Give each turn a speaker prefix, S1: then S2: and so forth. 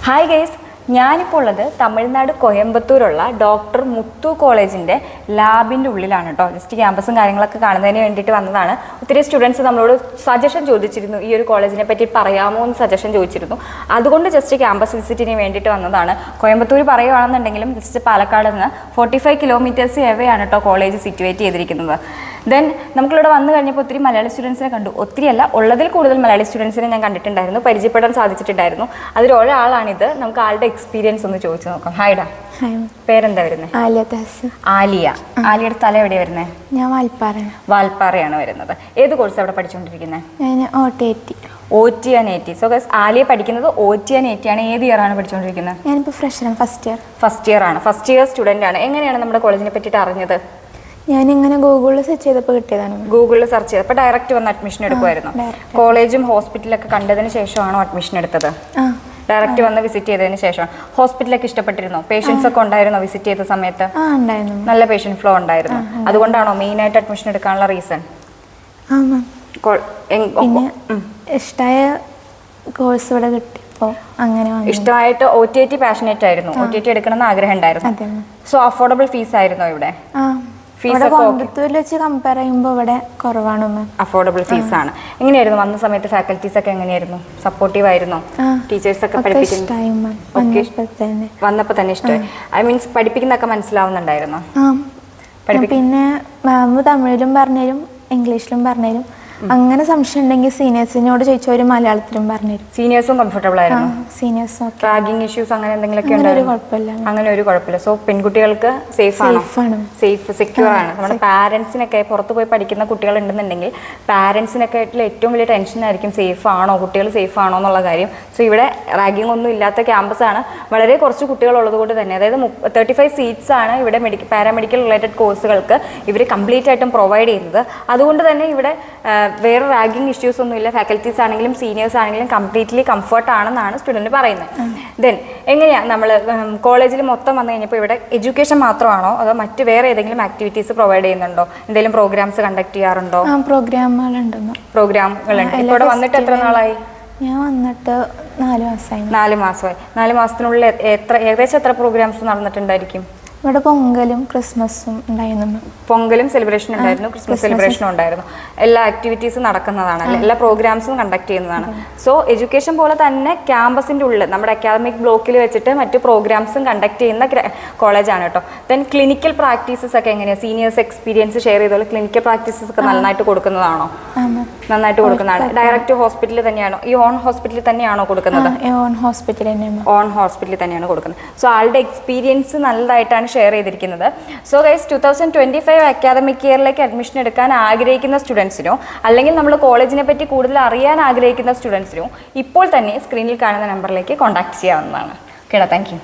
S1: Hi guys, ഞാനിപ്പോൾ ഉള്ളത് Tamil Nadu കോയമ്പത്തൂരുള്ള doctor മുത്തു കോളേജിൻ്റെ ലാബിൻ്റെ ഉള്ളിലാണ് കേട്ടോ. ജസ്റ്റ് ക്യാമ്പസും കാര്യങ്ങളൊക്കെ കാണുന്നതിന് വേണ്ടിയിട്ട് വന്നതാണ്. ഒത്തിരി സ്റ്റുഡൻസ് നമ്മളോട് സജഷൻ ചോദിച്ചിരുന്നു, ഈ ഒരു കോളേജിനെ പറ്റി പറയാമോ എന്ന് സജഷൻ ചോദിച്ചിരുന്നു. അതുകൊണ്ട് ജസ്റ്റ് ക്യാമ്പസ് വിസിറ്റിന് വേണ്ടിയിട്ട് വന്നതാണ്. കോയമ്പത്തൂർ പറയുകയാണെന്നുണ്ടെങ്കിലും ജസ്റ്റ് പാലക്കാട് നിന്ന് 45 കിലോമീറ്റേഴ്സ് എവയാണ് കേട്ടോ കോളേജ് സിറ്റുവേറ്റ് ചെയ്തിരിക്കുന്നത്. ദെൻ നമുക്കിവിടെ വന്നു കഴിഞ്ഞപ്പോൾ ഒത്തിരി മലയാളി സ്റ്റുഡൻസിനെ കണ്ടു. ഒത്തിരിയല്ല, ഉള്ളതിൽ കൂടുതൽ മലയാളി സ്റ്റുഡൻസിനെ ഞാൻ കണ്ടിട്ടുണ്ടായിരുന്നു, പരിചയപ്പെടാൻ സാധിച്ചിട്ടുണ്ടായിരുന്നു. അതിലൊരാളാണിത്. നമുക്ക് ആളുടെ എക്സ്പീരിയൻസ് ഒന്ന് ചോദിച്ചു നോക്കാം. ഹായ്ഡാ, പേരെന്താ വരുന്നത്? ആലിയ. ആലിയുടെ സ്ഥലം എവിടെയാണ് വരുന്നത്?
S2: ഞാൻ
S1: വാൽപ്പാറയാണ് വരുന്നത്. ഏത് കോഴ്സ് അവിടെ പഠിച്ചുകൊണ്ടിരിക്കുന്നത്?
S2: OT
S1: and AT. So guys, Aliya പഠിക്കുന്നത് OT and AT ആണ്. ഏത് ഇയർ ആണ് പഠിച്ചുകൊണ്ടിരിക്കുന്നത്?
S2: ഞാനിപ്പോൾ ഫ്രഷറാണ്,
S1: ഫസ്റ്റ് ഇയർ ആണ്. ഫസ്റ്റ് ഇയർ സ്റ്റുഡൻ്റ് ആണ്. എങ്ങനെയാണ് നമ്മുടെ കോളേജിനെ പറ്റിയിട്ട് അറിഞ്ഞത്?
S2: ഞാനിങ്ങനെ ഗൂഗിളിൽ സെർച്ച് ചെയ്തപ്പോൾ കിട്ടിയതാണ്.
S1: ഗൂഗിളിൽ സെർച്ച് ചെയ്തപ്പോൾ ഡയറക്റ്റ് വന്ന് അഡ്മിഷൻ എടുക്കുമായിരുന്നു? കോളേജും ഹോസ്പിറ്റലൊക്കെ കണ്ടതിന് ശേഷമാണോ അഡ്മിഷൻ എടുത്തത്? ഡയറക്റ്റ് വന്ന് വിസിറ്റ് ചെയ്തതിന് ശേഷം. ഹോസ്പിറ്റലൊക്കെ ഇഷ്ടപ്പെട്ടിരുന്നോ? പേഷ്യൻസ് ഒക്കെ ഉണ്ടായിരുന്നോ വിസിറ്റ് ചെയ്ത സമയത്ത്? നല്ല പേഷ്യന്റ് ഫ്ലോ ഉണ്ടായിരുന്നു. അതുകൊണ്ടാണോ മെയിൻ ആയിട്ട് അഡ്മിഷൻ എടുക്കാനുള്ള റീസൺ?
S2: ഇഷ്ടമായ കോഴ്സ് ഇവിടെ കിട്ടിയപ്പോൾ അങ്ങനെ
S1: ഇഷ്ടമായിട്ട് OT പാഷനേറ്റ് ആയിരുന്നു. OT എടുക്കണമെന്ന് ആഗ്രഹം ഉണ്ടായിരുന്നു. സോ അഫോർഡബിൾ ഫീസ് ആയിരുന്നോ ഇവിടെ?
S2: കോയമ്പത്തൂരിൽ വെച്ച് കമ്പയർ ചെയ്യുമ്പോൾ ഇവിടെ കുറവാണ്.
S1: അഫോർഡബിൾ ഫീസ് ആണ്. എങ്ങനെയായിരുന്നു വന്ന സമയത്ത്? ഫാക്കൽറ്റീസ് ഒക്കെ എങ്ങനെയായിരുന്നു? സപ്പോർട്ടീവ് ആയിരുന്നോ? ടീച്ചേഴ്സ് ഒക്കെ വന്നപ്പോൾ തന്നെ ഇഷ്ടമായി? ഐ മീൻസ് പഠിപ്പിക്കുന്നതൊക്കെ മനസ്സിലാവുന്നുണ്ടായിരുന്നോ?
S2: പിന്നെ മാം തമിഴിലും പറഞ്ഞുതരും, ഇംഗ്ലീഷിലും പറഞ്ഞുതരും. അങ്ങനെ സംശയം ഉണ്ടെങ്കിൽ സീനിയേഴ്സിനോട് ചോദിച്ചാൽ ഒരു മലയാളത്തിലും പറഞ്ഞുതരും.
S1: സീനിയേഴ്സും കംഫർട്ടബിൾ ആയിരുന്നു?
S2: സീനിയേഴ്സും
S1: റാഗിങ് ഇഷ്യൂസ് അങ്ങനെ എന്തെങ്കിലുമൊക്കെ
S2: അങ്ങനെ
S1: ഒരു കുഴപ്പമില്ല. സോ പെൺകുട്ടികൾക്ക് സേഫ് ആണ്, സെക്യൂർ ആണ്. നമ്മുടെ പാരന്റ്സിനൊക്കെ പുറത്ത് പോയി പഠിക്കുന്ന കുട്ടികൾ ഉണ്ടെന്നുണ്ടെങ്കിൽ പാരന്റ്സിനൊക്കെ ആയിട്ടുള്ള ഏറ്റവും വലിയ ടെൻഷൻ ആയിരിക്കും, സേഫ് ആണോ, കുട്ടികൾ സേഫ് ആണോ എന്നുള്ള കാര്യം. സോ ഇവിടെ റാഗിങ് ഒന്നും ഇല്ലാത്ത ക്യാമ്പസ് ആണ്. വളരെ കുറച്ച് കുട്ടികളുള്ളത് കൊണ്ട് തന്നെ, അതായത് 35 സീറ്റ്സ് ആണ് ഇവിടെ പാരാമെഡിക്കൽ റിലേറ്റഡ് കോഴ്സുകൾക്ക് ഇവർ കംപ്ലീറ്റ് ആയിട്ടും പ്രൊവൈഡ് ചെയ്യുന്നത്. അതുകൊണ്ട് തന്നെ ഇവിടെ വേറെ റാഗിങ് ഇഷ്യൂസ് ഒന്നുമില്ല. ഫാക്കൽറ്റീസ് ആണെങ്കിലും സീനിയേഴ്സ് ആണെങ്കിലും കംപ്ലീറ്റ്ലി കംഫർട്ട് ആണെന്നാണ് സ്റ്റുഡൻറ്റ് പറയുന്നത്. ദെൻ എങ്ങനെയാണ് നമ്മൾ കോളേജിൽ മൊത്തം വന്നു കഴിഞ്ഞപ്പോൾ ഇവിടെ എഡ്യൂക്കേഷൻ മാത്രമാണോ അതോ മറ്റ് വേറെ ഏതെങ്കിലും ആക്ടിവിറ്റീസ് പ്രൊവൈഡ് ചെയ്യുന്നുണ്ടോ? എന്തെങ്കിലും പ്രോഗ്രാംസ് കണ്ടക്ട് ചെയ്യാറുണ്ടോ?
S2: പ്രോഗ്രാമുകളുണ്ട്.
S1: ഇപ്പോൾ ഇവിടെ വന്നിട്ട് എത്ര നാളായി?
S2: ഞാൻ വന്നിട്ട് 4 മാസമായി.
S1: 4 മാസത്തിനുള്ളിൽ ഏകദേശം എത്ര പ്രോഗ്രാംസ് നടന്നിട്ടുണ്ടായിരിക്കും?
S2: ഇവിടെ പൊങ്കലും ക്രിസ്മസും ഉണ്ടായിരുന്നു.
S1: പൊങ്കലും സെലിബ്രേഷൻ ഉണ്ടായിരുന്നു, ക്രിസ്മസ് സെലിബ്രേഷനും ഉണ്ടായിരുന്നു. എല്ലാ ആക്ടിവിറ്റീസും നടക്കുന്നതാണ്, എല്ലാ പ്രോഗ്രാംസും കണ്ടക്ട് ചെയ്യുന്നതാണ്. സോ എഡ്യൂക്കേഷൻ പോലെ തന്നെ ക്യാമ്പസിൻ്റെ ഉള്ളിൽ നമ്മുടെ അക്കാദമിക് ബ്ലോക്കിൽ വെച്ചിട്ട് മറ്റ് പ്രോഗ്രാംസും കണ്ടക്ട് ചെയ്യുന്ന കോളേജാണ് കേട്ടോ. ദെൻ ക്ലിനിക്കൽ പ്രാക്ടീസസ് ഒക്കെ എങ്ങനെയാണ്? സീനിയേഴ്സ് എക്സ്പീരിയൻസ് ഷെയർ ചെയ്തോളൂ. ക്ലിനിക്കൽ പ്രാക്ടീസസ് ഒക്കെ നന്നായിട്ട് കൊടുക്കുന്നതാണോ? നന്നായിട്ട് കൊടുക്കുന്നതാണ്. ഡയറക്റ്റ് ഹോസ്പിറ്റലിൽ തന്നെയാണോ? ഈ ഓൺ ഹോസ്പിറ്റലിൽ തന്നെയാണോ കൊടുക്കുന്നത്? ഓൺ ഹോസ്പിറ്റലിൽ തന്നെയാണ് കൊടുക്കുന്നത്. സോ ആളുടെ എക്സ്പീരിയൻസ് നല്ലതായിട്ടാണ് ഷെയർ ചെയ്തിരിക്കുന്നത്. സോ ഗൈസ്, 2025 അക്കാദമിക് ഇയറിലേക്ക് അഡ്മിഷൻ എടുക്കാൻ ആഗ്രഹിക്കുന്ന സ്റ്റുഡൻസിനോ അല്ലെങ്കിൽ നമ്മൾ കോളേജിനെ പറ്റി കൂടുതൽ അറിയാൻ ആഗ്രഹിക്കുന്ന സ്റ്റുഡൻസിനോ ഇപ്പോൾ തന്നെ സ്ക്രീനിൽ കാണുന്ന നമ്പറിലേക്ക് കോൺടാക്ട് ചെയ്യാവുന്നതാണ്. കേട്ടോ, താങ്ക് യു.